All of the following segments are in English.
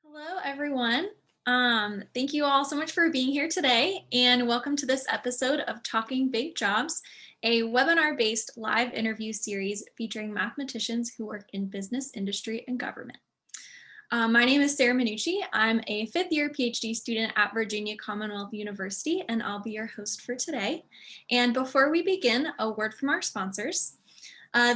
Hello, everyone. Thank you all so much for being here today, and welcome to this episode of Talking Big Jobs, a webinar-based live interview series featuring mathematicians who work in business, industry, and government. My name is Sarah Minucci. I'm a fifth-year PhD student at Virginia Commonwealth University, and I'll be your host for today. And before we begin, a word from our sponsors.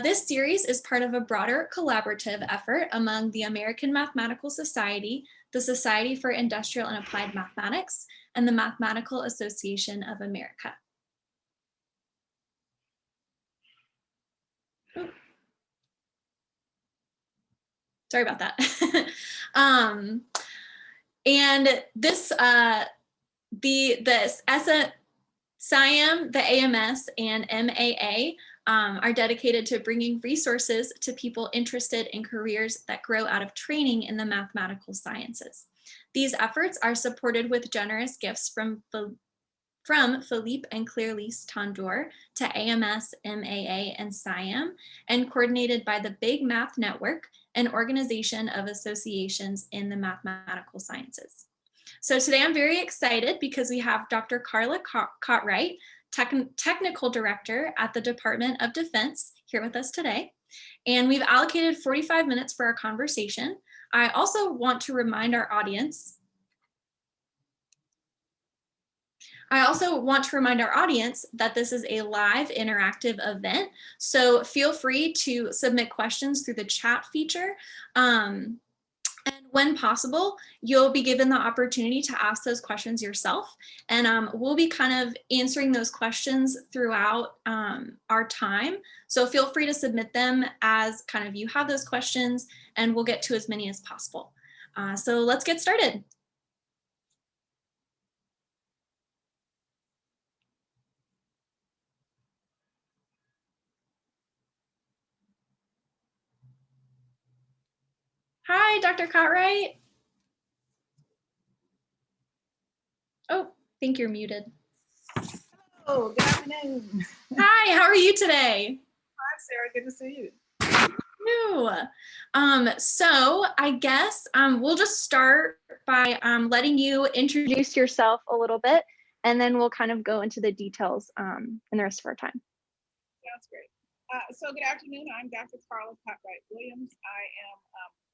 This series is part of a broader collaborative effort among the American Mathematical Society, the Society for Industrial and Applied Mathematics, and the Mathematical Association of America. Sorry about that. And this, the SIAM, the AMS, and MAA are dedicated to bringing resources to people interested in careers that grow out of training in the mathematical sciences. These efforts are supported with generous gifts from Philippe and Claire-Lise Tondor to AMS, MAA, and SIAM, and coordinated by the Big Math Network, an organization of associations in the mathematical sciences. So today I'm very excited because we have Dr. Carla Cotwright, Technical Director at the Department of Defense, here with us today. And we've allocated 45 minutes for our conversation. I also want to remind our audience that this is a live interactive event. So feel free to submit questions through the chat feature. And when possible, you'll be given the opportunity to ask those questions yourself. And we'll be kind of answering those questions throughout our time. So feel free to submit them as kind of you have those questions, and we'll get to as many as possible. So let's get started. Hi, Dr. Cotwright. Oh, I think you're muted. Oh, good afternoon. Hi, how are you today? Hi, Sarah. Good to see you. So I guess we'll just start by letting you introduce yourself a little bit, and then we'll kind of go into the details in the rest of our time. That's great. So good afternoon. I'm Dr. Carla Cotwright-Williams. I am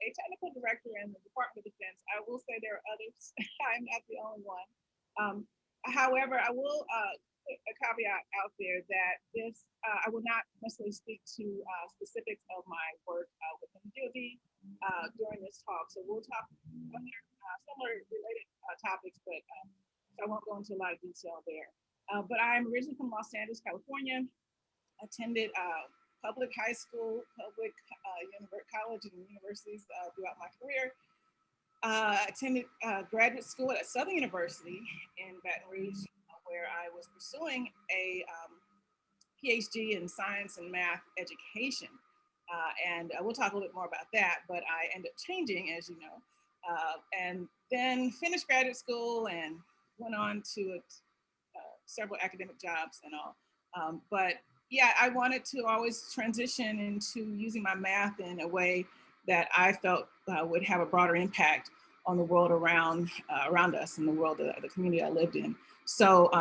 a technical director in the Department of Defense. I will say there are others. I'm not the only one. However, I will put a caveat out there that this, I will not necessarily speak to specifics of my work within the DoD during this talk. So we'll talk similar related topics, but so I won't go into a lot of detail there. But I'm originally from Los Angeles, California. Attended public high school, public college and universities throughout my career. Attended graduate school at Southern University in Baton Rouge, where I was pursuing a PhD in science and math education. And we'll talk a little bit more about that, but I ended up changing, as you know, and then finished graduate school and went on to several academic jobs and all. But yeah, I wanted to always transition into using my math in a way that I felt would have a broader impact on the world around us and the world, the community I lived in. So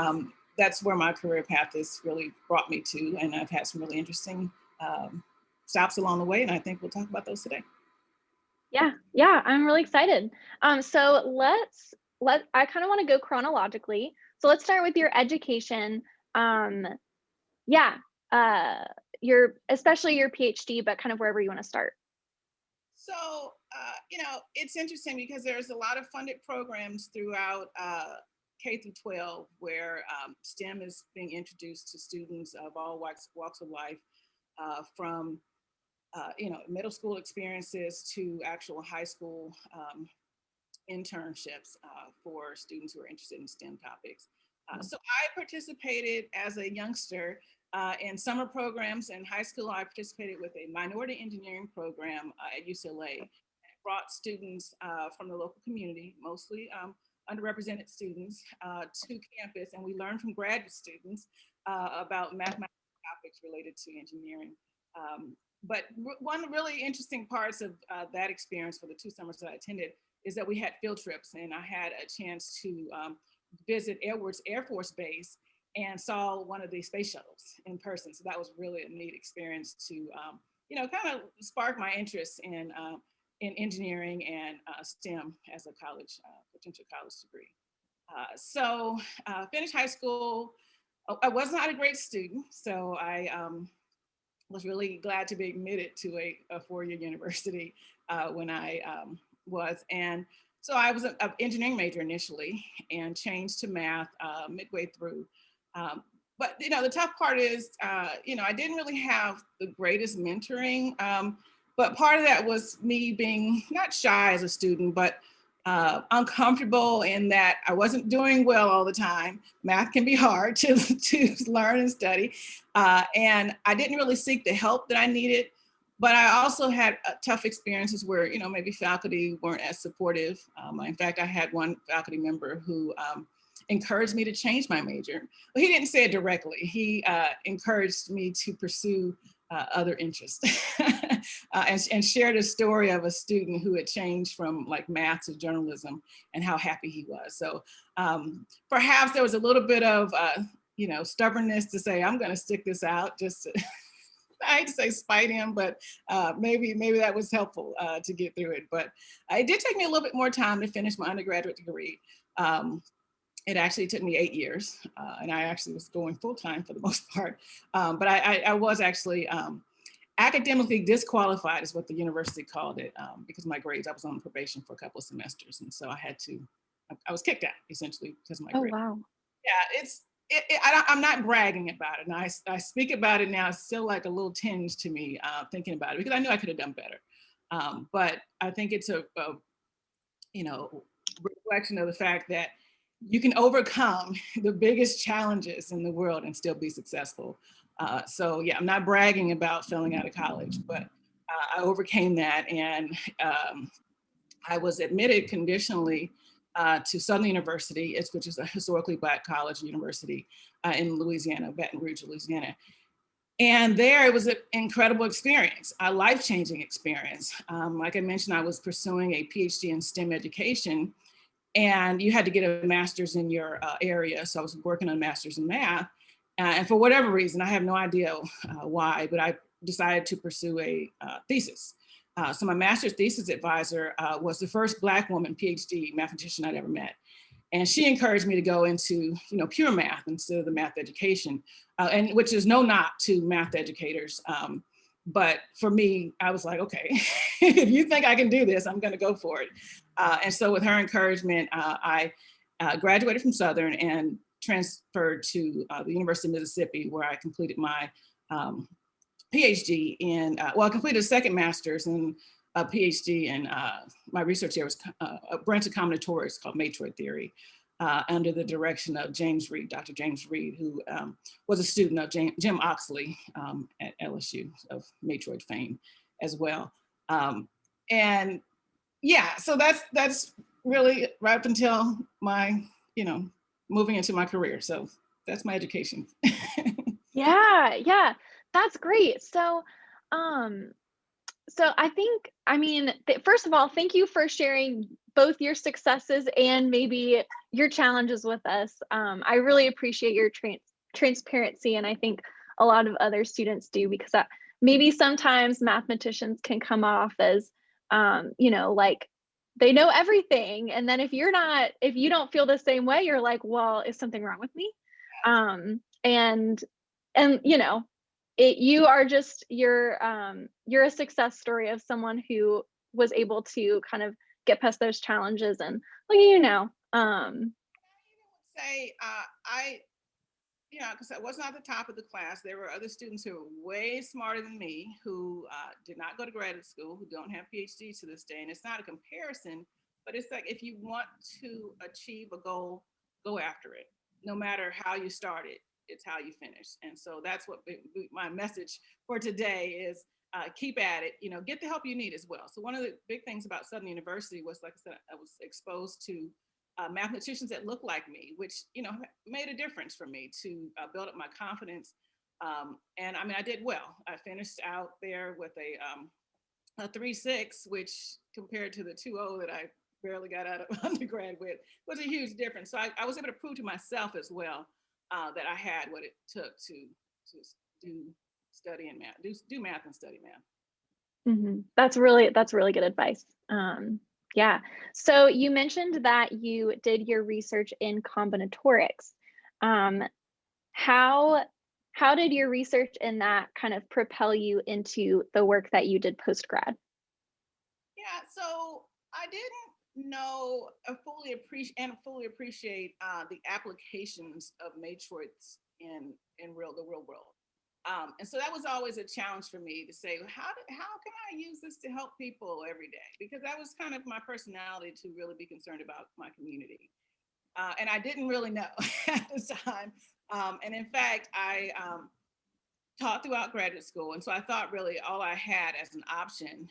that's where my career path has really brought me to, and I've had some really interesting stops along the way, and I think we'll talk about those today. Yeah, I'm really excited. So I kind of want to go chronologically. So let's start with your education. Especially your PhD, but kind of wherever you want to start. So, it's interesting because there's a lot of funded programs throughout K through 12 where STEM is being introduced to students of all walks of life, from middle school experiences to actual high school internships for students who are interested in STEM topics. So I participated as a youngster in summer programs. In high school, I participated with a minority engineering program at UCLA. It brought students from the local community, mostly underrepresented students, to campus, and we learned from graduate students about mathematical topics related to engineering. But one really interesting parts of that experience for the 2 summers that I attended is that we had field trips, and I had a chance to visit Edwards Air Force Base and saw one of the space shuttles in person. So that was really a neat experience to, kind of spark my interest in engineering and STEM as a college, potential college degree. So finished high school. I was not a great student, so I was really glad to be admitted to a four-year university when I was. And so I was an engineering major initially and changed to math midway through. But the tough part is, I didn't really have the greatest mentoring, but part of that was me being not shy as a student, but uncomfortable in that I wasn't doing well all the time. Math can be hard to learn and study. And I didn't really seek the help that I needed. But I also had tough experiences where, maybe faculty weren't as supportive. In fact, I had one faculty member who encouraged me to change my major. Well, he didn't say it directly. He encouraged me to pursue other interests and shared a story of a student who had changed from like math to journalism and how happy he was. So perhaps there was a little bit of, stubbornness to say, I'm going to stick this out just to, I hate to say spite him, but maybe that was helpful to get through it. But it did take me a little bit more time to finish my undergraduate degree. It actually took me 8 years, and I actually was going full-time for the most part. But I was actually academically disqualified is what the university called it, because of my grades. I was on probation for a couple of semesters. And so I was kicked out essentially because of my grades. Oh, wow. Yeah, I'm not bragging about it. And I speak about it now, it's still like a little tinge to me thinking about it, because I knew I could have done better. But I think it's a reflection of the fact that you can overcome the biggest challenges in the world and still be successful. So yeah, I'm not bragging about failing out of college, but I overcame that, and I was admitted conditionally to Southern University, which is a historically Black college university in Louisiana, Baton Rouge, Louisiana. And there it was an incredible experience, a life-changing experience. Like I mentioned, I was pursuing a PhD in STEM education, and you had to get a master's in your area. So I was working on a master's in math. And for whatever reason, I have no idea why, but I decided to pursue a thesis. So my master's thesis advisor was the first Black woman PhD mathematician I'd ever met. And she encouraged me to go into, pure math instead of the math education, and which is no knock to math educators. But for me, I was like, okay, if you think I can do this, I'm going to go for it. And so with her encouragement, I graduated from Southern and transferred to the University of Mississippi, where I completed my PhD in, I completed a second master's and a PhD in my research area was a branch of combinatorics called Matroid theory, under the direction of James Reed, Dr. James Reed, who was a student of Jim Oxley at LSU of Matroid fame as well. And yeah, so that's really right up until my, moving into my career. So that's my education. Yeah, that's great. So, I think, first of all, thank you for sharing both your successes and maybe your challenges with us. I really appreciate your transparency, and I think a lot of other students do, because maybe sometimes mathematicians can come off as, like they know everything. And then if you don't feel the same way, you're like, well, is something wrong with me? And you are just, you're a success story of someone who was able to kind of get past those challenges, and look at you now. Because I wasn't at the top of the class. There were other students who were way smarter than me, who did not go to graduate school, who don't have PhDs to this day. And it's not a comparison, but it's like, if you want to achieve a goal, go after it. No matter how you started, it's how you finish. And so that's what my message for today is. Keep at it, get the help you need as well. So one of the big things about Southern University was, like I said, I was exposed to mathematicians that look like me, which, made a difference for me to build up my confidence. And I did well. I finished out there with a 3.6, which compared to the 2.0 that I barely got out of undergrad with, was a huge difference. So I was able to prove to myself as well that I had what it took to do study and math, do math and study math. That's really good advice. Yeah. So you mentioned that you did your research in combinatorics. How did your research in that kind of propel you into the work that you did post-grad? Yeah, so I didn't know fully appreciate the applications of matroids in the real world. And so that was always a challenge for me to say, how can I use this to help people every day? Because that was kind of my personality, to really be concerned about my community. And I didn't really know at the time. And in fact, I taught throughout graduate school. And so I thought really all I had as an option,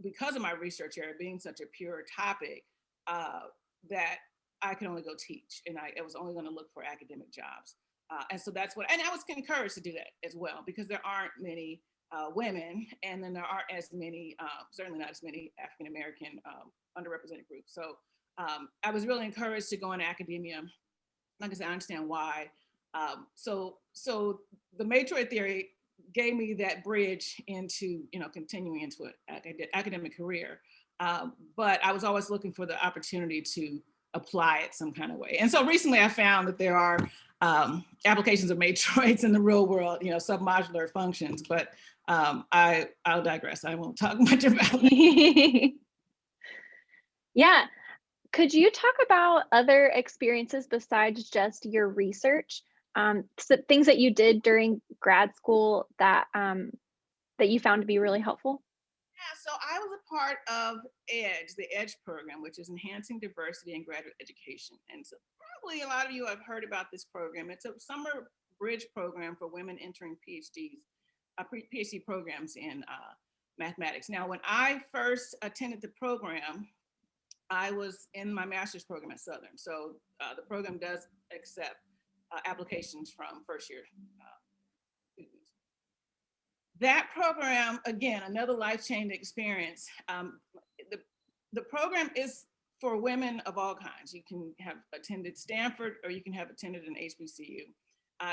because of my research area being such a pure topic, that I could only go teach. And I was only going to look for academic jobs. And so that's what, and I was encouraged to do that as well, because there aren't many women, and then there aren't as many, certainly not as many African-American underrepresented groups. So I was really encouraged to go into academia. Like I said, I understand why. So the matroid theory gave me that bridge into, continuing into an academic career. But I was always looking for the opportunity to apply it some kind of way. And so recently I found that there are applications of matroids in the real world, submodular functions, but I'll digress. I won't talk much about it. Yeah. Could you talk about other experiences besides just your research? So things that you did during grad school that that you found to be really helpful? Yeah, so I was a part of EDGE, the EDGE program, which is Enhancing Diversity in Graduate Education. And so probably a lot of you have heard about this program. It's a summer bridge program for women entering PhD programs in mathematics. Now, when I first attended the program, I was in my master's program at Southern. So the program does accept applications from first year students. That program, again, another life-changing experience. The program is for women of all kinds. You can have attended Stanford, or you can have attended an HBCU.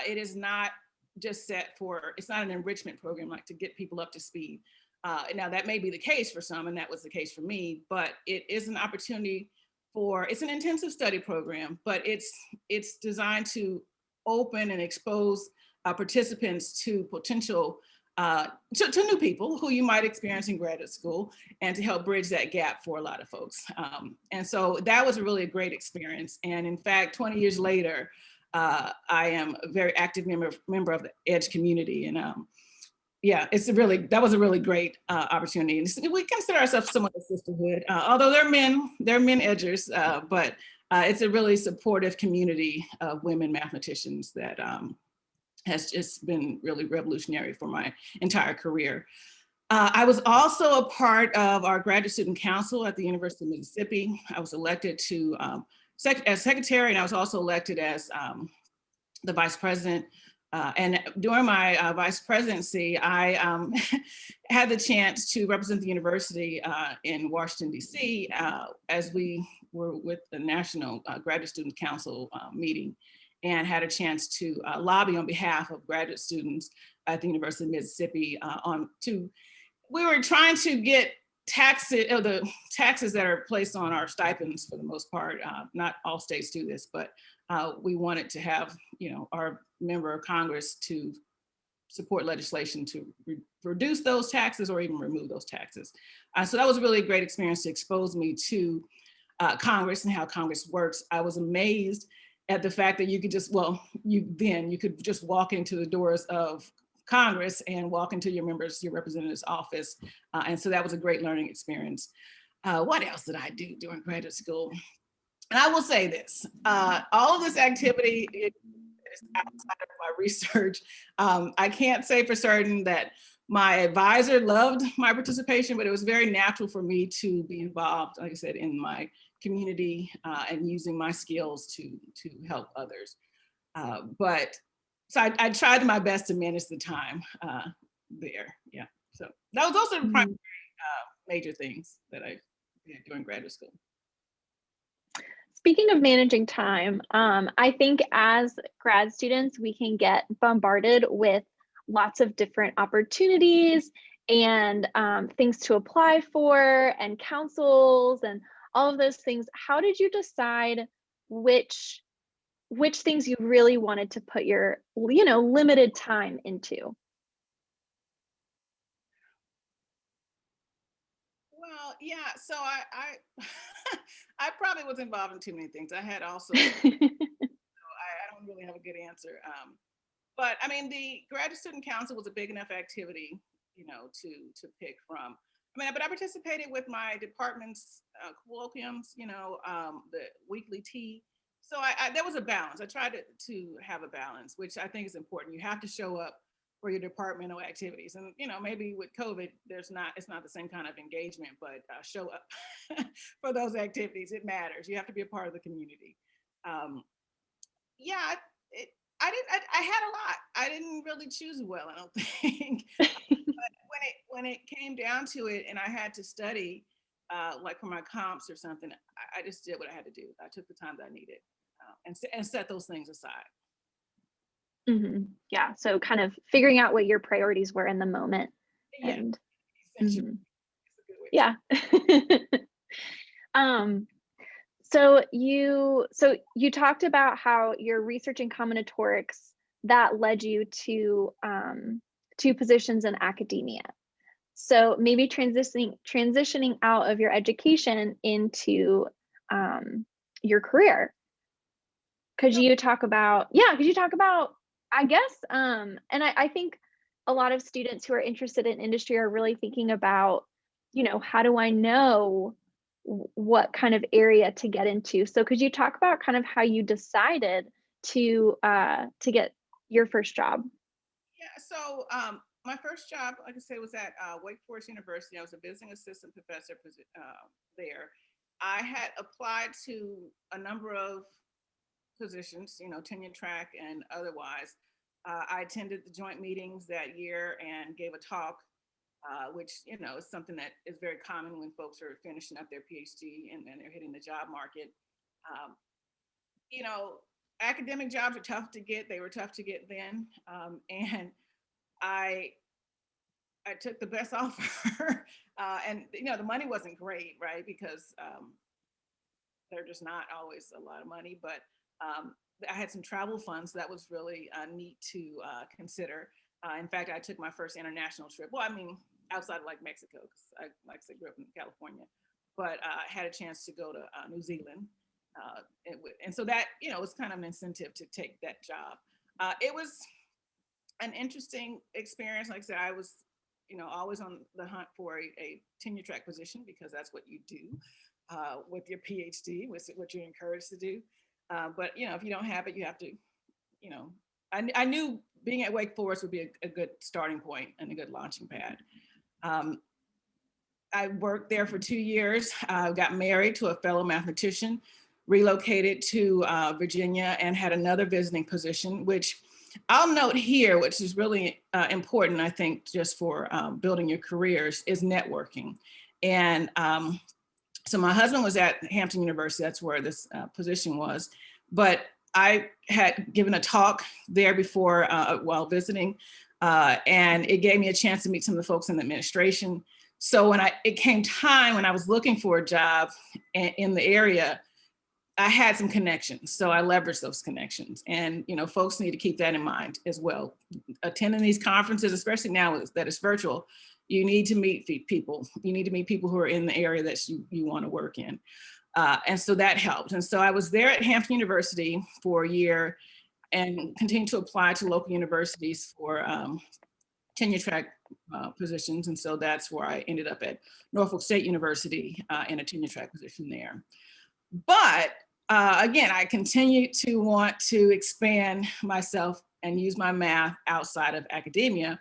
It is not just set for, it's not an enrichment program like to get people up to speed. Now that may be the case for some, and that was the case for me, but it is an opportunity for, it's an intensive study program, but it's designed to open and expose participants to potential, to new people who you might experience in graduate school, and to help bridge that gap for a lot of folks. And so that was really a great experience. And in fact, 20 years later, I am a very active member of the EDGE community. And yeah, that was a really great opportunity. And we consider ourselves somewhat a sisterhood, although they're men edgers, but it's a really supportive community of women mathematicians that has just been really revolutionary for my entire career. I was also a part of our graduate student council at the University of Mississippi. I was elected to as secretary, and I was also elected as the vice president. And during my vice presidency, I had the chance to represent the university in Washington, D.C. As we were with the National Graduate Student Council meeting, and had a chance to lobby on behalf of graduate students at the University of Mississippi we were trying to get the taxes that are placed on our stipends for the most part. Not all states do this, but we wanted to have, our member of Congress to support legislation to reduce those taxes or even remove those taxes. So that was a really great experience to expose me to Congress and how Congress works. I was amazed at the fact that you could just, you could just walk into the doors of Congress and walk into your representative's office. And so that was a great learning experience. What else did I do during graduate school? And I will say this, all of this activity is outside of my research. I can't say for certain that my advisor loved my participation, but it was very natural for me to be involved, like I said, in my community and using my skills to help others. So I tried my best to manage the time there. Yeah. So that was also the primary major things that I did during graduate school. speaking of managing time, I think as grad students, we can get bombarded with lots of different opportunities and things to apply for and councils and all of those things. How did you decide which things you really wanted to put your, limited time into? Well, yeah, so I I probably was involved in too many things. I had also, so I don't really have a good answer. But I mean, the graduate student council was a big enough activity, to pick from. I mean, but I participated with my department's colloquiums, the weekly tea. So there was a balance. I tried to have a balance, which I think is important. You have to show up for your departmental activities, and maybe with COVID, it's not the same kind of engagement, but show up for those activities. It matters. You have to be a part of the community. Yeah, it, I didn't. I had a lot. I didn't really choose well, I don't think. But when it came down to it, and I had to study, like for my comps or something, I just did what I had to do. I took the time that I needed, and set those things aside. Yeah, so kind of figuring out what your priorities were in the moment. Yeah, And essentially. yeah. So you talked about how your research in combinatorics that led you to positions in academia. So maybe transitioning out of your education into your career. Could you talk about, I guess, and I think a lot of students who are interested in industry are really thinking about, how do I know what kind of area to get into? So could you talk about kind of how you decided to get your first job? Yeah, so my first job, like I said, was at Wake Forest University. I was a visiting assistant professor there. I had applied to a number of positions, tenure track and otherwise. I attended the joint meetings that year and gave a talk, which, is something that is very common when folks are finishing up their PhD and then they're hitting the job market. Um, you know, Academic jobs are tough to get. They were tough to get then. And I took the best offer. And, the money wasn't great, right? Because they're just not always a lot of money, but I had some travel funds that was really neat to consider. In fact, I took my first international trip. Well, I mean, outside of like Mexico, because I, like I said, grew up in California, but I had a chance to go to New Zealand. And so that, was kind of an incentive to take that job. It was an interesting experience. Like I said, I was, always on the hunt for a tenure track position because that's what you do with your PhD, what you're encouraged to do. But, if you don't have it, you have to, I knew being at Wake Forest would be a good starting point and a good launching pad. I worked there for 2 years. I got married to a fellow mathematician, relocated to Virginia, and had another visiting position, which I'll note here, which is really important, I think, just for building your careers, is networking. And so my husband was at Hampton University, that's where this position was, but I had given a talk there before while visiting, and it gave me a chance to meet some of the folks in the administration. So when it came time when I was looking for a job in the area, I had some connections, so I leveraged those connections. And folks need to keep that in mind as well. Attending these conferences, especially now that it's virtual, you need to meet people. You need to meet people who are in the area that you want to work in. And so that helped. And so I was there at Hampton University for a year and continued to apply to local universities for tenure track positions. And so that's where I ended up at Norfolk State University in a tenure track position there. But again, I continued to want to expand myself and use my math outside of academia.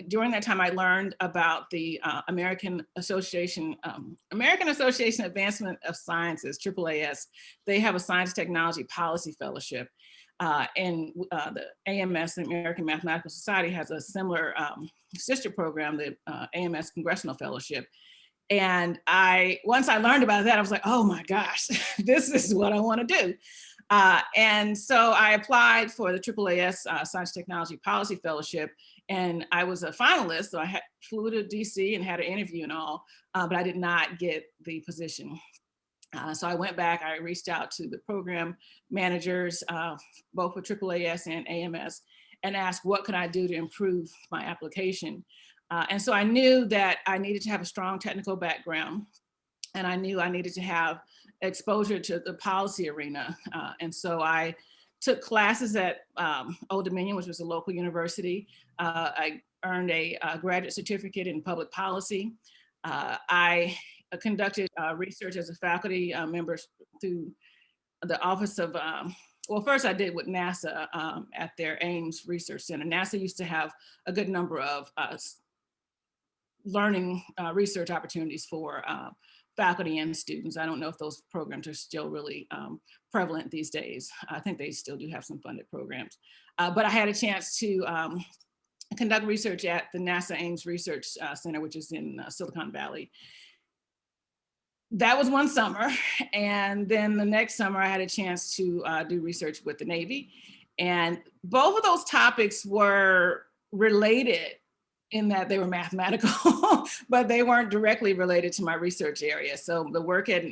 During that time, I learned about the American Association Advancement of Sciences, AAAS. They have a Science Technology Policy Fellowship. And the AMS, the American Mathematical Society, has a similar sister program, the AMS Congressional Fellowship. And once I learned about that, I was like, oh my gosh, this is what I want to do. And so I applied for the AAAS Science Technology Policy Fellowship, and I was a finalist. So I flew to DC and had an interview and all, but I did not get the position. So I went back, I reached out to the program managers, both for AAAS and AMS, and asked what could I do to improve my application. And so I knew that I needed to have a strong technical background, and I knew I needed to have exposure to the policy arena. And so I took classes at Old Dominion, which was a local university. I earned a graduate certificate in public policy. I conducted research as a faculty member through the office of, well, first I did with NASA at their Ames Research Center. NASA used to have a good number of learning research opportunities for faculty and students. I don't know if those programs are still really prevalent these days. I think they still do have some funded programs. But I had a chance to conduct research at the NASA Ames Research Center, which is in Silicon Valley. That was one summer. And then the next summer I had a chance to do research with the Navy. And both of those topics were related in that they were mathematical, but they weren't directly related to my research area. So the work at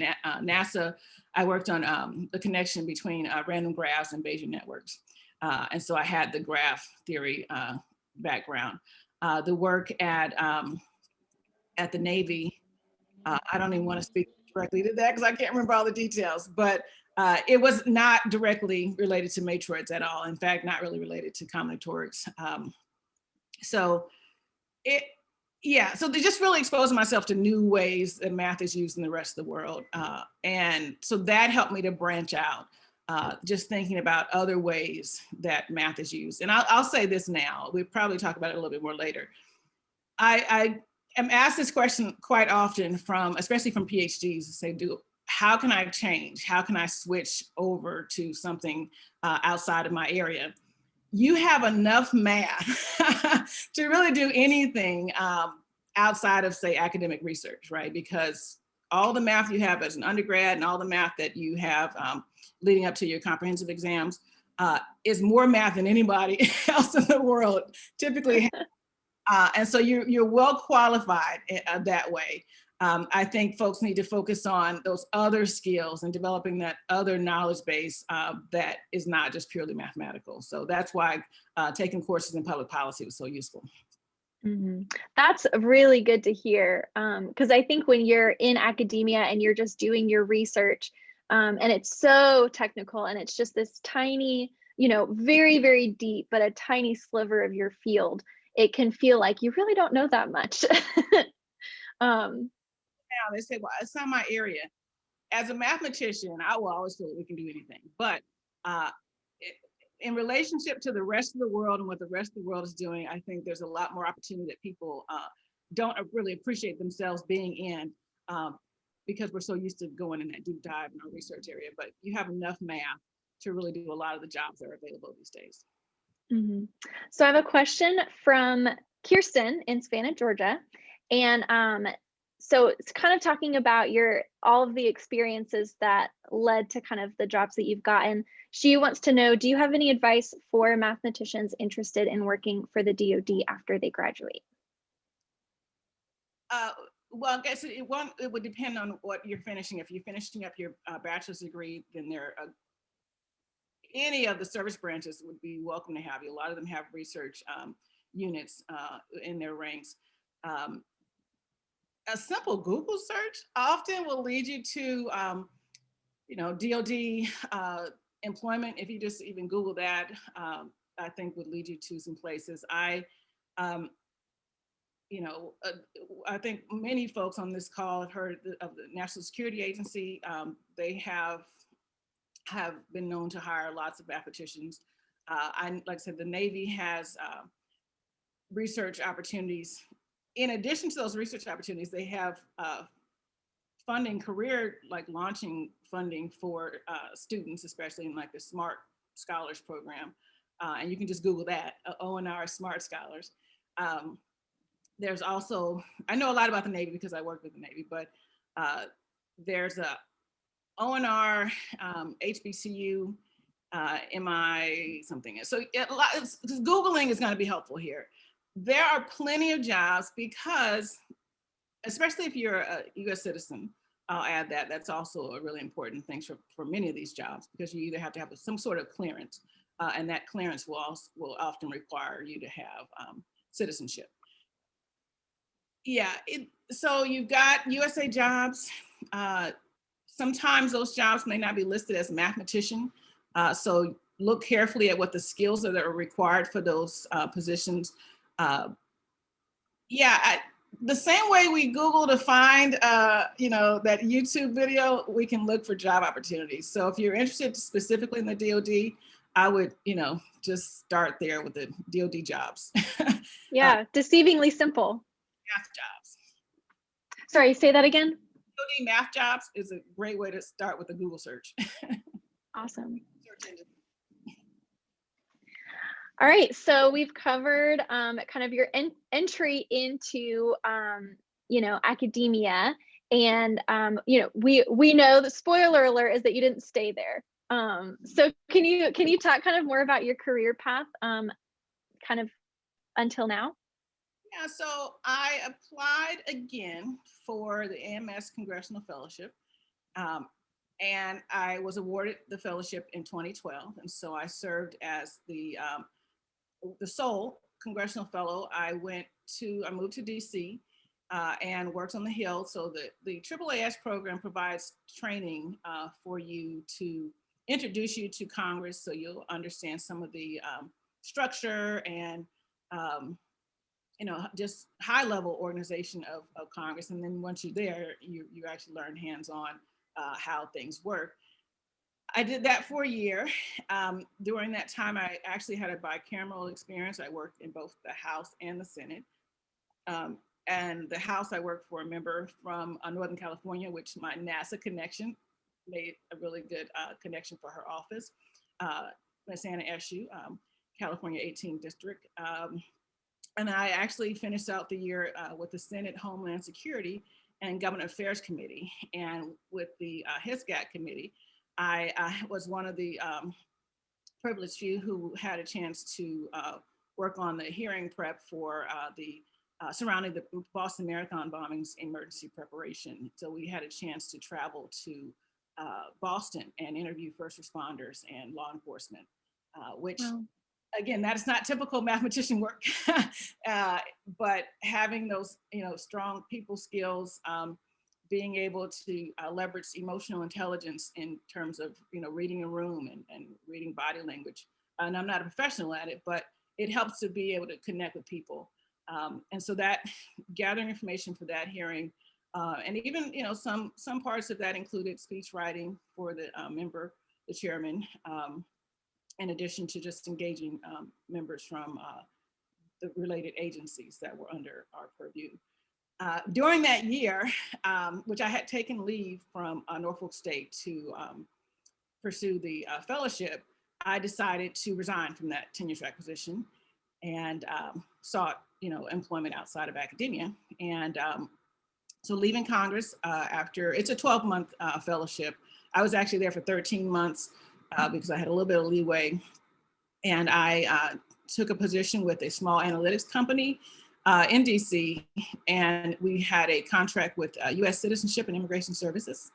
NASA, I worked on the connection between random graphs and Bayesian networks. And so I had the graph theory background. The work at the Navy, I don't even want to speak directly to that because I can't remember all the details, but it was not directly related to matroids at all. In fact, not really related to combinatorics. So they just really exposing myself to new ways that math is used in the rest of the world. And so that helped me to branch out, just thinking about other ways that math is used. And I'll say this now, we'll probably talk about it a little bit more later. I am asked this question quite often especially from PhDs, to say, how can I change? How can I switch over to something outside of my area? You have enough math to really do anything outside of, say, academic research, right? Because all the math you have as an undergrad and all the math that you have leading up to your comprehensive exams is more math than anybody else in the world typically. And so you're well qualified that way. I think folks need to focus on those other skills and developing that other knowledge base that is not just purely mathematical. So that's why taking courses in public policy was so useful. Mm-hmm. That's really good to hear, because I think when you're in academia and you're just doing your research and it's so technical and it's just this tiny, very, very deep, but a tiny sliver of your field, it can feel like you really don't know that much. Now they say, well, it's not my area. As a mathematician, I will always feel that we can do anything. But in relationship to the rest of the world and what the rest of the world is doing, I think there's a lot more opportunity that people don't really appreciate themselves being in because we're so used to going in that deep dive in our research area. But you have enough math to really do a lot of the jobs that are available these days. Mm-hmm. So I have a question from Kirsten in Savannah, Georgia. And so it's kind of talking about all of the experiences that led to kind of the jobs that you've gotten. She wants to know, do you have any advice for mathematicians interested in working for the DoD after they graduate? Well, I guess it would depend on what you're finishing. If you're finishing up your bachelor's degree, then any of the service branches would be welcome to have you. A lot of them have research units in their ranks. A simple Google search often will lead you to, DoD employment. If you just even Google that, I think would lead you to some places. I think many folks on this call have heard of the National Security Agency. They have been known to hire lots of mathematicians. Like I said, the Navy has research opportunities. In addition to those research opportunities, they have funding, launching funding for students, especially in like the Smart Scholars program. And you can just Google that, ONR Smart Scholars. there's also, I know a lot about the Navy because I work with the Navy, but there's a ONR, HBCU, MI something. So Googling is going to be helpful here. There are plenty of jobs because, especially if you're a US citizen, I'll add that that's also a really important thing for many of these jobs, because you either have to have some sort of clearance, and that clearance will often require you to have citizenship. Yeah, so you've got USA jobs. Sometimes those jobs may not be listed as mathematician. So look carefully at what the skills that are required for those positions. The same way we Google to find, that YouTube video, we can look for job opportunities. So if you're interested specifically in the DoD, I would, just start there with the DoD jobs. Yeah, deceivingly simple. Math jobs. Sorry, say that again. DoD math jobs is a great way to start with a Google search. Awesome. Search engine. All right, so we've covered kind of your entry into academia, and we know the spoiler alert is that you didn't stay there. So can you talk kind of more about your career path, kind of until now? Yeah, so I applied again for the AMS Congressional Fellowship, and I was awarded the fellowship in 2012, and so I served as the sole congressional fellow. I moved to DC and worked on the Hill. So the AAAS program provides training for you to introduce you to Congress, so you'll understand some of the structure and just high level organization of Congress. And then once you're there, you actually learn hands-on how things work. I did that for a year. During that time, I actually had a bicameral experience. I worked in both the House and the Senate. And the House, I worked for a member from Northern California, which my NASA connection made a really good connection for her office. Miss Anna Eshu, California 18th District. And I actually finished out the year with the Senate Homeland Security and Government Affairs Committee. And with the HISGAT Committee, I was one of the privileged few who had a chance to work on the hearing prep for the surrounding the Boston Marathon bombings emergency preparation. So we had a chance to travel to Boston and interview first responders and law enforcement, which, wow. Again, that is not typical mathematician work, but having those, strong people skills, being able to leverage emotional intelligence in terms of, reading a room and reading body language. And I'm not a professional at it, but it helps to be able to connect with people. And so that gathering information for that hearing, and even, some parts of that included speech writing for the member, the chairman, in addition to just engaging members from the related agencies that were under our purview. During that year, which I had taken leave from Norfolk State to pursue the fellowship, I decided to resign from that tenure track position and sought, employment outside of academia. And so leaving Congress after, it's a 12-month fellowship. I was actually there for 13 months because I had a little bit of leeway. And I took a position with a small analytics company in DC, and we had a contract with US Citizenship and Immigration Services,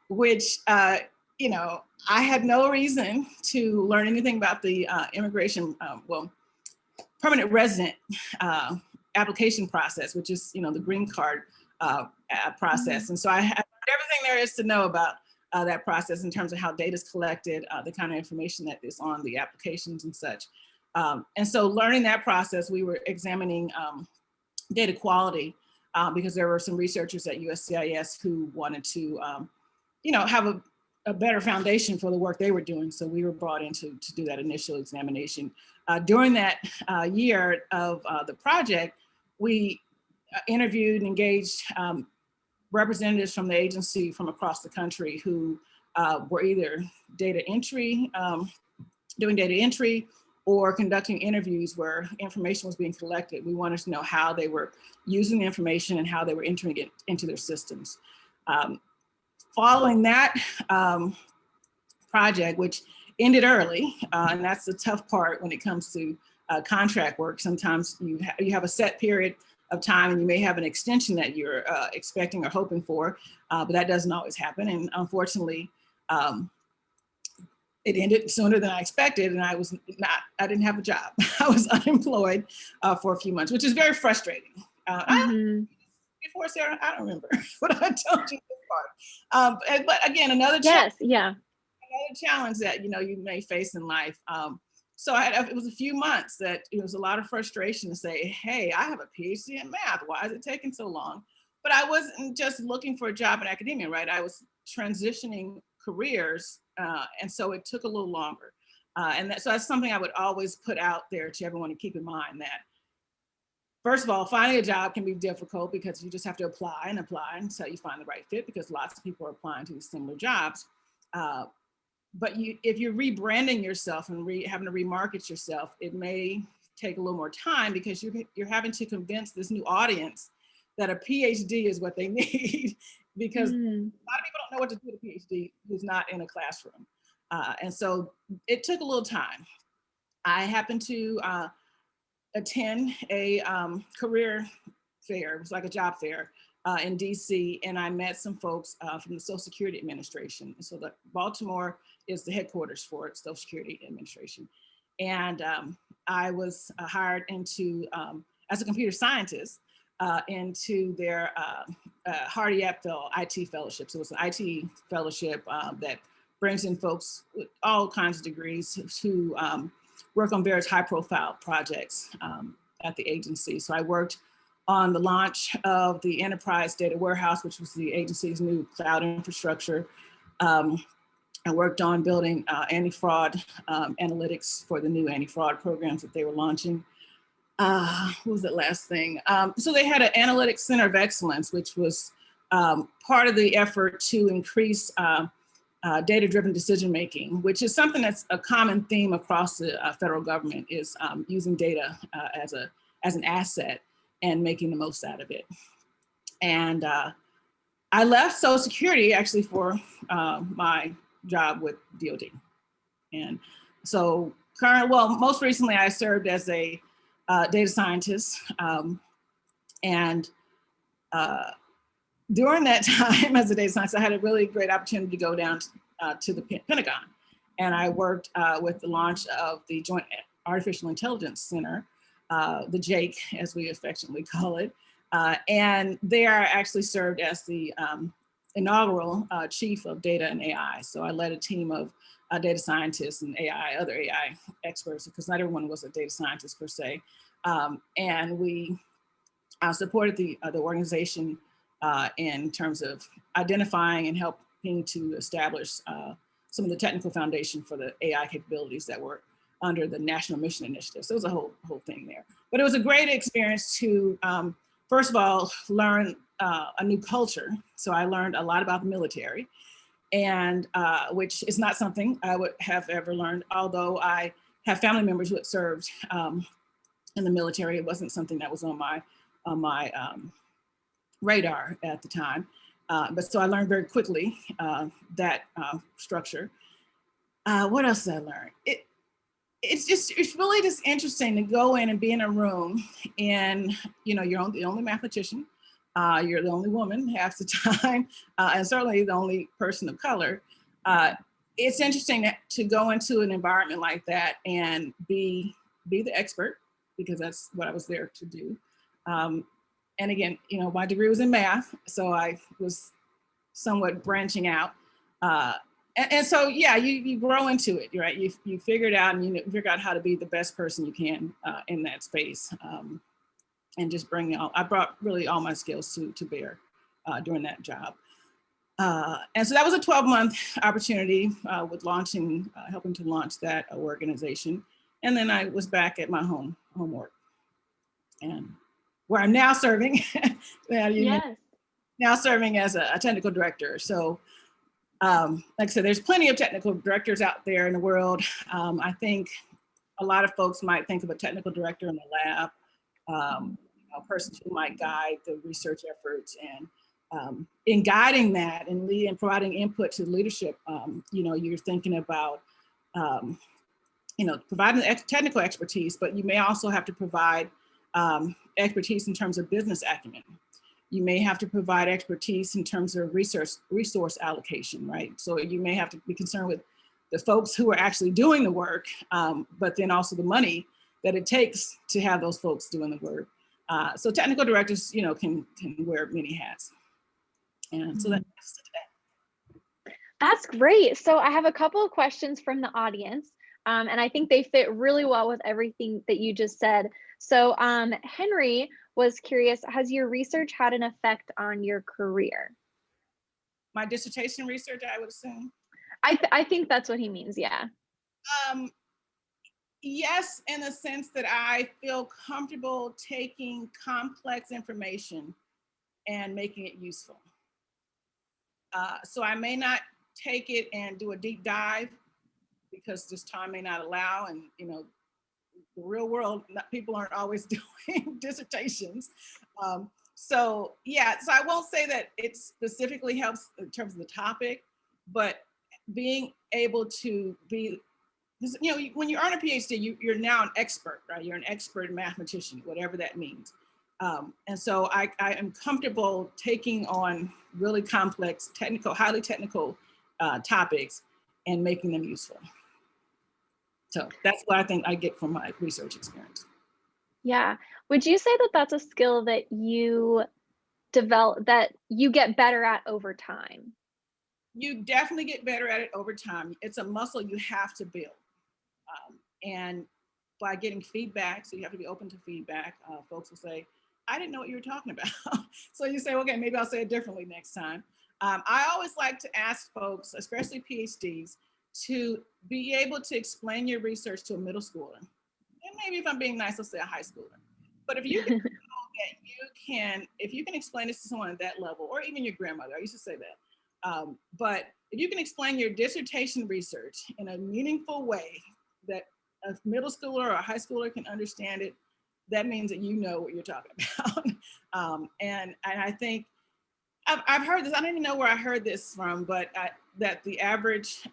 which, I had no reason to learn anything about the immigration, permanent resident application process, which is, the green card process. Mm-hmm. And so I had everything there is to know about that process in terms of how data is collected, the kind of information that is on the applications and such. And so learning that process, we were examining data quality because there were some researchers at USCIS who wanted to, have a better foundation for the work they were doing. So we were brought in to do that initial examination. During that year of the project, we interviewed and engaged representatives from the agency from across the country who were either data entry, doing data entry, or conducting interviews where information was being collected. We wanted to know how they were using the information and how they were entering it into their systems. Following that project, which ended early, and that's the tough part when it comes to contract work. Sometimes you have a set period of time and you may have an extension that you're expecting or hoping for, but that doesn't always happen. And unfortunately, it ended sooner than I expected, and I didn't have a job. I was unemployed for a few months, which is very frustrating. Before, Sarah, I don't remember what I told you this part. But again, another challenge that you may face in life. So it was a few months that it was a lot of frustration to say, hey, I have a PhD in math. Why is it taking so long? But I wasn't just looking for a job in academia, right? I was transitioning careers, and so it took a little longer. So that's something I would always put out there to everyone to keep in mind, that first of all, finding a job can be difficult because you just have to apply until you find the right fit, because lots of people are applying to these similar jobs. But if you're rebranding yourself and having to remarket yourself, it may take a little more time because you're having to convince this new audience that a PhD is what they need, because a lot of people don't know what to do with a PhD who's not in a classroom. And so it took a little time. I happened to attend a career fair. It was like a job fair in DC, and I met some folks from the Social Security Administration. So the Baltimore is the headquarters for Social Security Administration. And I was hired into, as a computer scientist, into their Hardy Apfel IT Fellowship. So it's an IT fellowship that brings in folks with all kinds of degrees who work on various high-profile projects at the agency. So I worked on the launch of the Enterprise Data Warehouse, which was the agency's new cloud infrastructure. I worked on building anti-fraud analytics for the new anti-fraud programs that they were launching. What was that last thing? So they had an analytics center of excellence, which was part of the effort to increase data-driven decision-making, which is something that's a common theme across the federal government, is using data as an asset and making the most out of it. And I left Social Security actually for my job with DOD. And so most recently I served as a data scientist. And during that time as a data scientist, I had a really great opportunity to go down to the Pentagon. And I worked with the launch of the Joint Artificial Intelligence Center, the JAIC, as we affectionately call it. And there I actually served as the inaugural chief of data and AI. So I led a team of data scientists and other AI experts, because not everyone was a data scientist per se. And we supported the organization in terms of identifying and helping to establish some of the technical foundation for the AI capabilities that were under the National Mission Initiative. So it was a whole thing there. But it was a great experience to, first of all, learn a new culture. So I learned a lot about the military, and which is not something I would have ever learned, although I have family members who had served in the military. It wasn't something that was on my radar at the time. But so I learned very quickly that structure. What else did I learn? It's really just interesting to go in and be in a room, and you're the only mathematician, you're the only woman half the time, and certainly the only person of color. It's interesting to go into an environment like that and be the expert, because that's what I was there to do. And again, my degree was in math, so I was somewhat branching out. And so, yeah, you grow into it, right? You figure it out, and you figure out how to be the best person you can in that space, and just I brought really all my skills to bear during that job. And so that was a 12-month opportunity with helping to launch that organization. And then I was back at my homework, and where I'm now serving, now serving as a technical director. So like I said, there's plenty of technical directors out there in the world. I think a lot of folks might think of a technical director in the lab, a person who might guide the research efforts, and in guiding that and leading and providing input to leadership, you're thinking about, providing technical expertise, but you may also have to provide expertise in terms of business acumen. You may have to provide expertise in terms of resource allocation, right? So you may have to be concerned with the folks who are actually doing the work, but then also the money that it takes to have those folks doing the work. So technical directors, can wear many hats. And so that's today. That's great. So I have a couple of questions from the audience, and I think they fit really well with everything that you just said. So Henry was curious, has your research had an effect on your career? My dissertation research, I would assume. I think that's what he means, yeah. Yes, in the sense that I feel comfortable taking complex information and making it useful. So I may not take it and do a deep dive because this time may not allow, and the real world, people aren't always doing dissertations. So I won't say that it specifically helps in terms of the topic, but being able to be, when you earn a PhD, you're now an expert, right? You're an expert mathematician, whatever that means. And so I am comfortable taking on really complex, highly technical topics and making them useful. So that's what I think I get from my research experience. Yeah. Would you say that that's a skill that you develop, that you get better at over time? You definitely get better at it over time. It's a muscle you have to build. And by getting feedback, so you have to be open to feedback, folks will say, I didn't know what you were talking about. So you say, okay, maybe I'll say it differently next time. I always like to ask folks, especially PhDs, to be able to explain your research to a middle schooler. And maybe if I'm being nice, I'll say a high schooler. But if you can if you can explain this to someone at that level, or even your grandmother, I used to say that. But if you can explain your dissertation research in a meaningful way that a middle schooler or a high schooler can understand it, that means that you know what you're talking about. And I think I've heard this, I don't even know where I heard this from, but that the average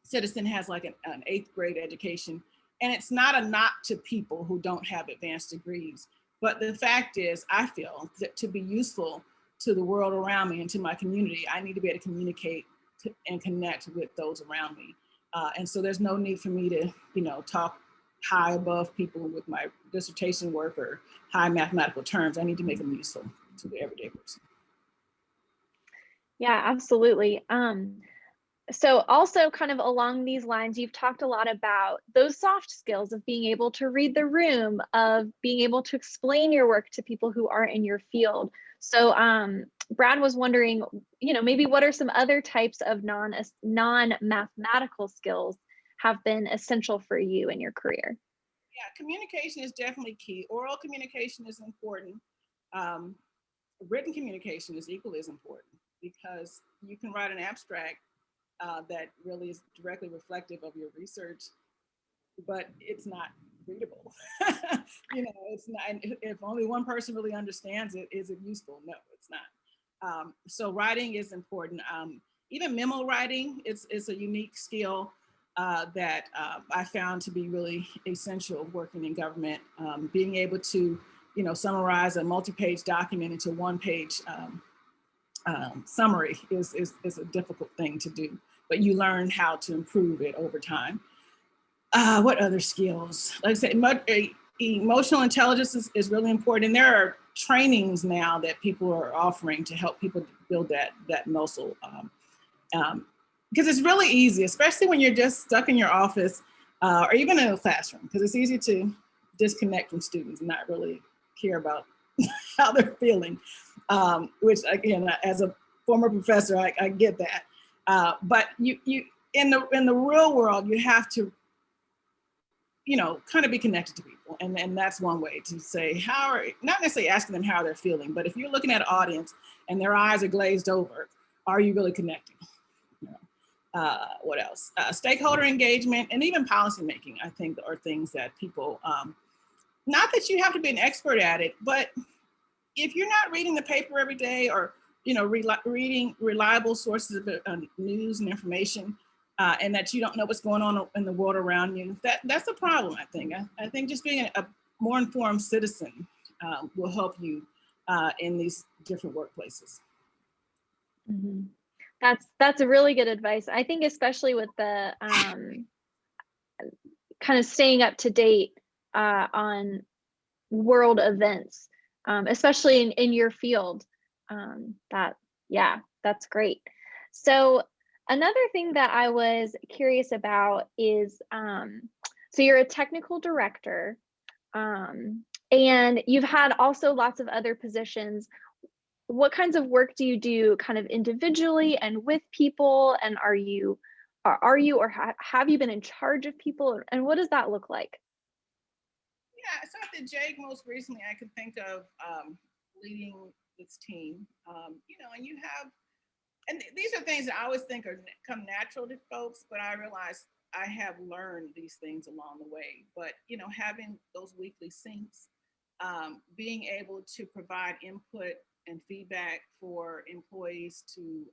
citizen has like an 8th grade education. And it's not a knock to people who don't have advanced degrees. But the fact is, I feel that to be useful to the world around me and to my community, I need to be able to communicate and connect with those around me. And so there's no need for me to, talk high above people with my dissertation work or high mathematical terms. I need to make them useful to the everyday person. Yeah, absolutely. So also kind of along these lines, you've talked a lot about those soft skills of being able to read the room, of being able to explain your work to people who aren't in your field. So Brad was wondering, maybe what are some other types of non-mathematical skills have been essential for you in your career? Yeah, communication is definitely key. Oral communication is important. Written communication is equally as important, because you can write an abstract that really is directly reflective of your research, but it's not readable. It's not. If only one person really understands it, is it useful? No, it's not. So writing is important. Even memo writing is a unique skill that I found to be really essential working in government. Being able to, summarize a multi-page document into one-page summary is a difficult thing to do, but you learn how to improve it over time. What other skills? Like I said, emotional intelligence is really important. And there are trainings now that people are offering to help people build that muscle. Because it's really easy, especially when you're just stuck in your office or even in a classroom, because it's easy to disconnect from students and not really care about how they're feeling, which again, as a former professor, I get that. But you in the real world, you have to, kind of be connected to people. And that's one way to say, not necessarily asking them how they're feeling, but if you're looking at an audience and their eyes are glazed over, are you really connecting? What else? Stakeholder engagement and even policymaking, I think, are things that people, not that you have to be an expert at it, but if you're not reading the paper every day or reading reliable sources of news and information, and that you don't know what's going on in the world around you, that's a problem, I think. I think just being a more informed citizen will help you in these different workplaces. Mm-hmm. That's a really good advice. I think especially with the kind of staying up to date on world events, especially in your field. That's great. So another thing that I was curious about is, so you're a technical director, and you've had also lots of other positions. What kinds of work do you do kind of individually and with people? And are you or have you been in charge of people? And what does that look like? Yeah, so at the JAIC most recently, I could think of leading this team, and you have, and these are things that I always think come natural to folks, but I realize I have learned these things along the way. But, having those weekly syncs, being able to provide input and feedback for employees to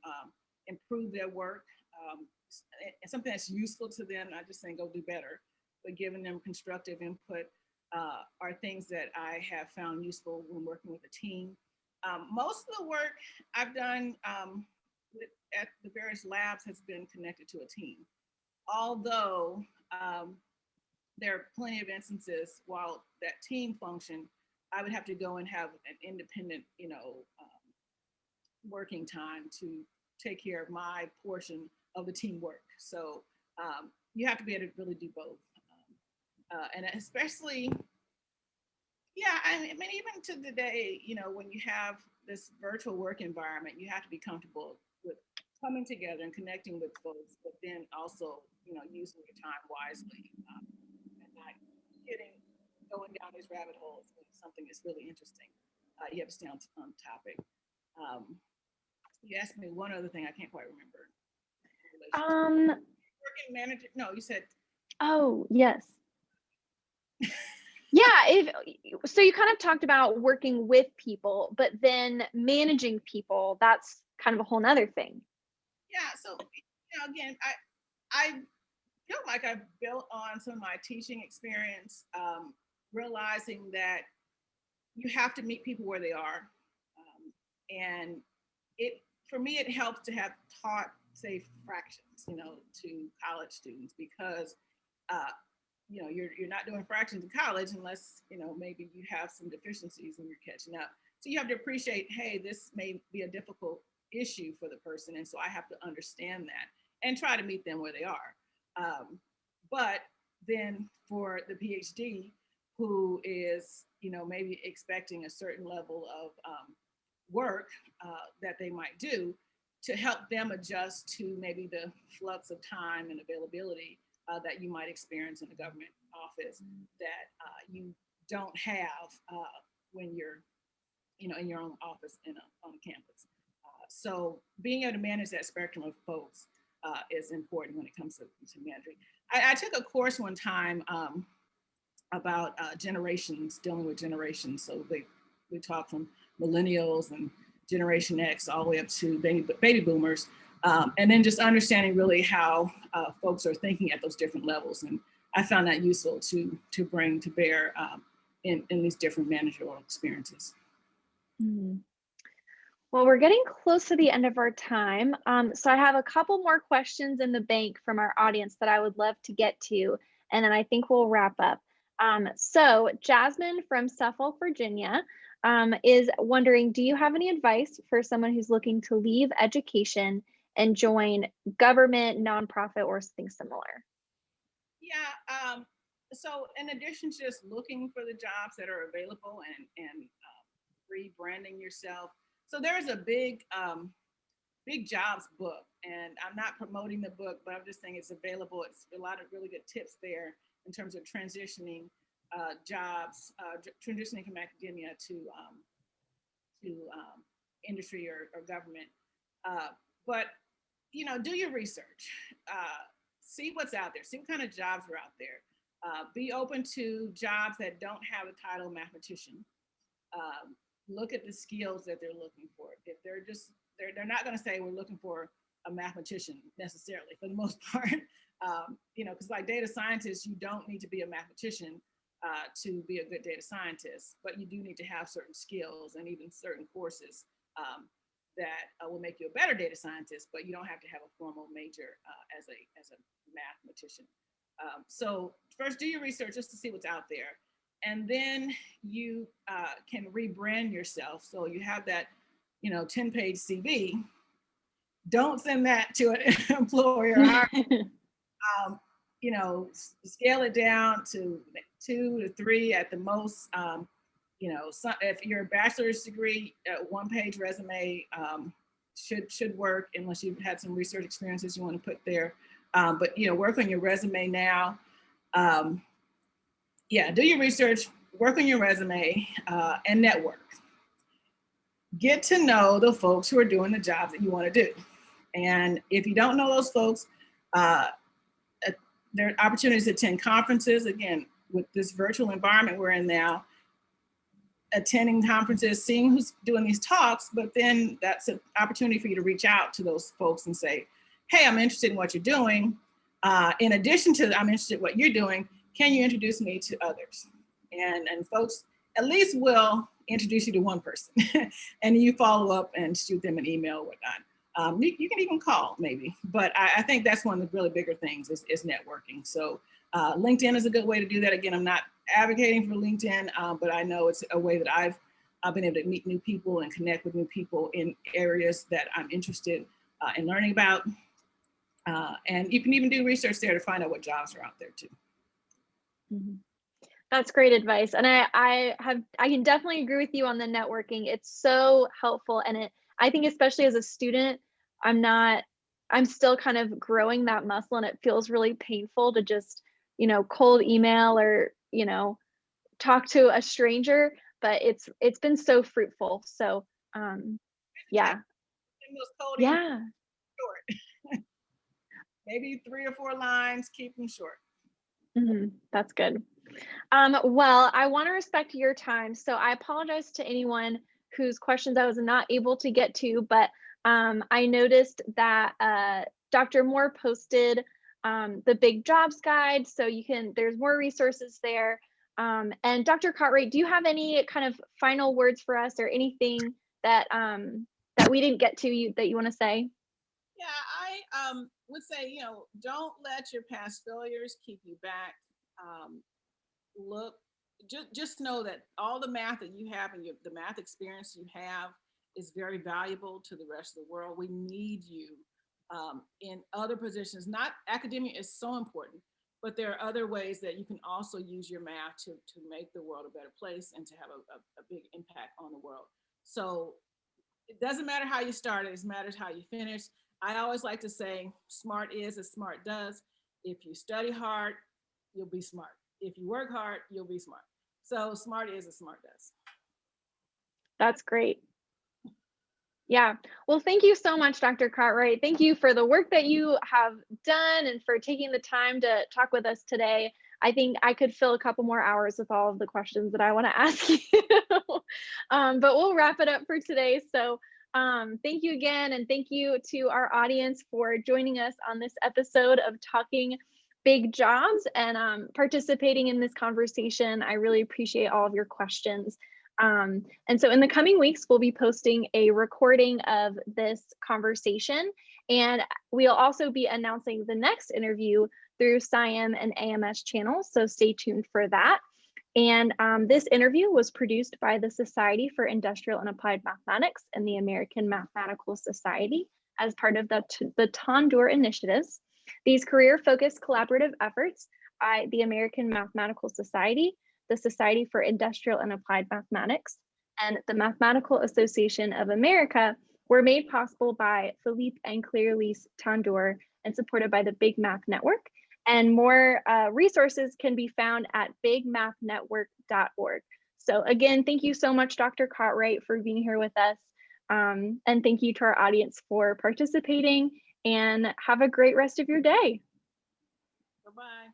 improve their work, and something that's useful to them, not just saying go do better, but giving them constructive input are things that I have found useful when working with a team. Most of the work I've done at the various labs has been connected to a team. Although there are plenty of instances while that team function, I would have to go and have an independent, working time to take care of my portion of the teamwork. So you have to be able to really do both. And especially, I mean, even to today, when you have this virtual work environment, you have to be comfortable with coming together and connecting with folks, but then also, using your time wisely and not going down these rabbit holes when something is really interesting. You have to stay on topic. You asked me one other thing I can't quite remember. Working manager? No, you said. Oh, yes. Yeah, so you kind of talked about working with people, but then managing people, that's kind of a whole nother thing. Yeah, so again, I feel like I've built on some of my teaching experience, realizing that you have to meet people where they are. And for me, it helps to have taught, say, fractions, to college students, because you're not doing fractions in college unless, maybe you have some deficiencies and you're catching up. So you have to appreciate, hey, this may be a difficult issue for the person. And so I have to understand that and try to meet them where they are. But then for the PhD, who is, maybe expecting a certain level of work that they might do, to help them adjust to maybe the flux of time and availability that you might experience in a government office that you don't have when you're, in your own office on a campus. So being able to manage that spectrum of folks is important when it comes to managing. I took a course one time about generations, dealing with generations. So we talk from millennials and Generation X all the way up to baby boomers. And then just understanding really how folks are thinking at those different levels. And I found that useful to bring to bear in these different managerial experiences. Mm-hmm. Well, we're getting close to the end of our time. So I have a couple more questions in the bank from our audience that I would love to get to, and then I think we'll wrap up. So Jasmine from Suffolk, Virginia, is wondering, do you have any advice for someone who's looking to leave education and join government, nonprofit, or something similar? Yeah, so in addition to just looking for the jobs that are available and rebranding yourself, so there's a big jobs book, and I'm not promoting the book, but I'm just saying it's available. It's a lot of really good tips there in terms of transitioning jobs, transitioning from academia to industry or government. But do your research. See what's out there. See what kind of jobs are out there. Be open to jobs that don't have the title mathematician. Look at the skills that they're looking for. If they're not going to say we're looking for a mathematician necessarily for the most part. Because like data scientists, you don't need to be a mathematician to be a good data scientist, but you do need to have certain skills and even certain courses that will make you a better data scientist, but you don't have to have a formal major as a mathematician. So first do your research just to see what's out there. And then you can rebrand yourself. So you have that, 10-page CV. Don't send that to an employer. Scale it down to 2 to 3 at the most. If you're a bachelor's degree, a 1-page resume should work unless you've had some research experiences you want to put there. But work on your resume now. Do your research, work on your resume, and network. Get to know the folks who are doing the jobs that you want to do. And if you don't know those folks, there are opportunities to attend conferences. Again, with this virtual environment we're in now, attending conferences, seeing who's doing these talks, but then that's an opportunity for you to reach out to those folks and say, hey, I'm interested in what you're doing. In addition to I'm interested in what you're doing, can you introduce me to others? And folks at least will introduce you to one person and you follow up and shoot them an email or whatnot. You can even call maybe, but I think that's one of the really bigger things is networking. So LinkedIn is a good way to do that. Again, I'm not advocating for LinkedIn, but I know it's a way that I've been able to meet new people and connect with new people in areas that I'm interested in learning about. And you can even do research there to find out what jobs are out there too. Mm-hmm. That's great advice. And I can definitely agree with you on the networking. It's so helpful. And I think especially as a student, I'm still kind of growing that muscle, and it feels really painful to just, cold email or, talk to a stranger, but it's been so fruitful. So yeah. Yeah. Short. Maybe 3 or 4 lines, keep them short. Mm-hmm. That's good. Well, I want to respect your time. So I apologize to anyone whose questions I was not able to get to, but I noticed that Dr. Moore posted the big jobs guide. So there's more resources there. And Dr. Cotwright, do you have any kind of final words for us or anything that we didn't get to that you want to say? Yeah, I would say, don't let your past failures keep you back. Just know that all the math that you have and the math experience you have is very valuable to the rest of the world. We need you in other positions. Not academia is so important, but there are other ways that you can also use your math to make the world a better place and to have a big impact on the world. So it doesn't matter how you started, it matters how you finish. I always like to say, smart is as smart does. If you study hard, you'll be smart. If you work hard, you'll be smart. So smart is as smart does. That's great. Yeah. Well, thank you so much, Dr. Cartwright. Thank you for the work that you have done and for taking the time to talk with us today. I think I could fill a couple more hours with all of the questions that I want to ask you. But we'll wrap it up for today. So thank you again. And thank you to our audience for joining us on this episode of Talking Big Jobs and participating in this conversation. I really appreciate all of your questions. And so in the coming weeks, we'll be posting a recording of this conversation, and we'll also be announcing the next interview through SciAm and AMS channels, so stay tuned for that. And this interview was produced by the Society for Industrial and Applied Mathematics and the American Mathematical Society as part of the Tandoor initiatives. These career-focused collaborative efforts by the American Mathematical Society, the Society for Industrial and Applied Mathematics, and the Mathematical Association of America were made possible by Philippe and Claire-Lise Tandoor and supported by the Big Math Network. And more resources can be found at bigmathnetwork.org. So again, thank you so much, Dr. Cotwright, for being here with us. And thank you to our audience for participating. and have a great rest of your day. Bye-bye.